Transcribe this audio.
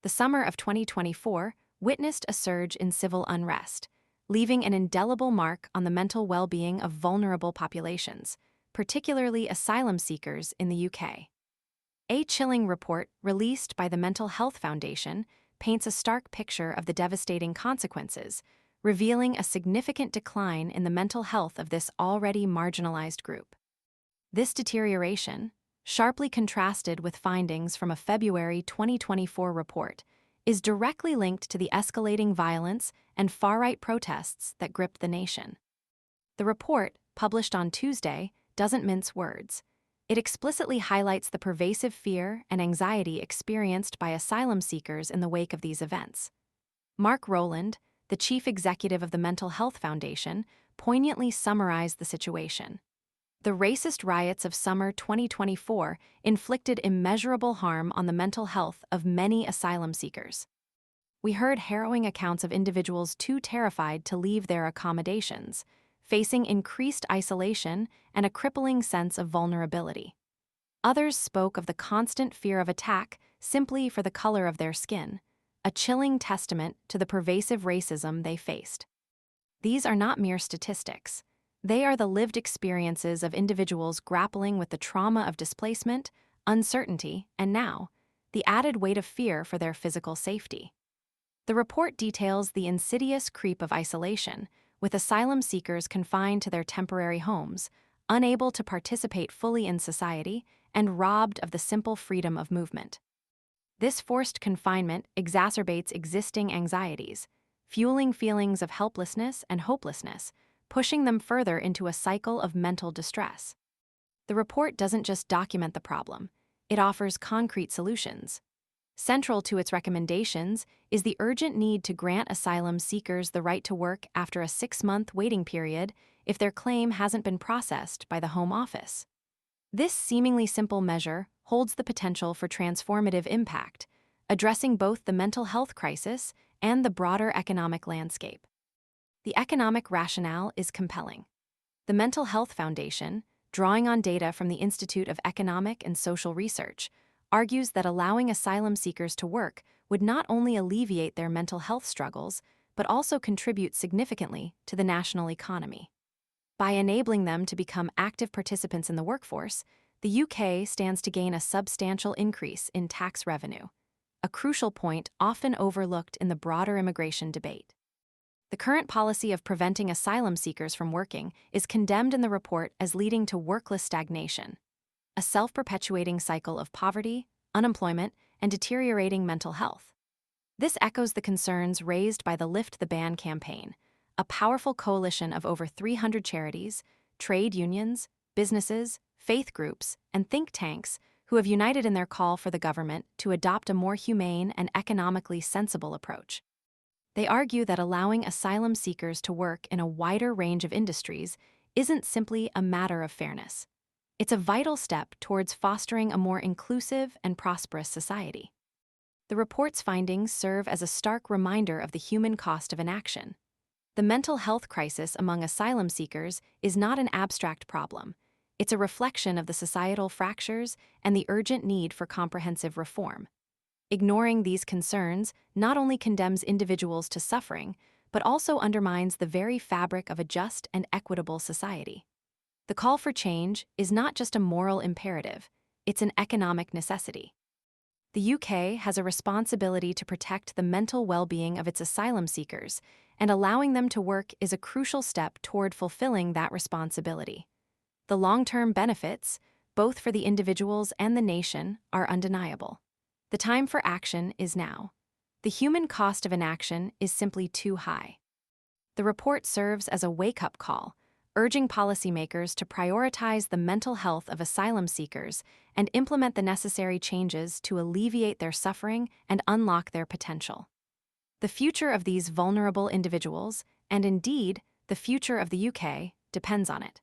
the summer of 2024 witnessed a surge in civil unrest, leaving an indelible mark on the mental well-being of vulnerable populations, particularly asylum seekers in the UK. A chilling report released by the Mental Health Foundation paints a stark picture of the devastating consequences, revealing a significant decline in the mental health of this already marginalized group. This deterioration, sharply contrasted with findings from a February 2024 report, is directly linked to the escalating violence and far-right protests that grip the nation. The report, published on Tuesday, doesn't mince words. It explicitly highlights the pervasive fear and anxiety experienced by asylum seekers in the wake of these events. Mark Rowland, the chief executive of the Mental Health Foundation, poignantly summarized the situation. The racist riots of summer 2024 inflicted immeasurable harm on the mental health of many asylum seekers. We heard harrowing accounts of individuals too terrified to leave their accommodations, facing increased isolation and a crippling sense of vulnerability. Others spoke of the constant fear of attack simply for the color of their skin, a chilling testament to the pervasive racism they faced. These are not mere statistics. They are the lived experiences of individuals grappling with the trauma of displacement, uncertainty, and now, the added weight of fear for their physical safety. The report details the insidious creep of isolation, with asylum seekers confined to their temporary homes, unable to participate fully in society, and robbed of the simple freedom of movement. This forced confinement exacerbates existing anxieties, fueling feelings of helplessness and hopelessness, pushing them further into a cycle of mental distress. The report doesn't just document the problem, it offers concrete solutions. Central to its recommendations is the urgent need to grant asylum seekers the right to work after a 6-month waiting period if their claim hasn't been processed by the Home Office. This seemingly simple measure holds the potential for transformative impact, addressing both the mental health crisis and the broader economic landscape. The economic rationale is compelling. The Mental Health Foundation, drawing on data from the Institute of Economic and Social Research, argues that allowing asylum seekers to work would not only alleviate their mental health struggles, but also contribute significantly to the national economy. By enabling them to become active participants in the workforce, the UK stands to gain a substantial increase in tax revenue, a crucial point often overlooked in the broader immigration debate. The current policy of preventing asylum seekers from working is condemned in the report as leading to workless stagnation, a self-perpetuating cycle of poverty, unemployment, and deteriorating mental health. This echoes the concerns raised by the Lift the Ban campaign, a powerful coalition of over 300 charities, trade unions, businesses, faith groups, and think tanks who have united in their call for the government to adopt a more humane and economically sensible approach. They argue that allowing asylum seekers to work in a wider range of industries isn't simply a matter of fairness. It's a vital step towards fostering a more inclusive and prosperous society. The report's findings serve as a stark reminder of the human cost of inaction. The mental health crisis among asylum seekers is not an abstract problem. It's a reflection of the societal fractures and the urgent need for comprehensive reform. Ignoring these concerns not only condemns individuals to suffering, but also undermines the very fabric of a just and equitable society. The call for change is not just a moral imperative, it's an economic necessity. The UK has a responsibility to protect the mental well-being of its asylum seekers, and allowing them to work is a crucial step toward fulfilling that responsibility. The long-term benefits, both for the individuals and the nation, are undeniable. The time for action is now. The human cost of inaction is simply too high. The report serves as a wake-up call, urging policymakers to prioritize the mental health of asylum seekers and implement the necessary changes to alleviate their suffering and unlock their potential. The future of these vulnerable individuals, and indeed the future of the UK, depends on it.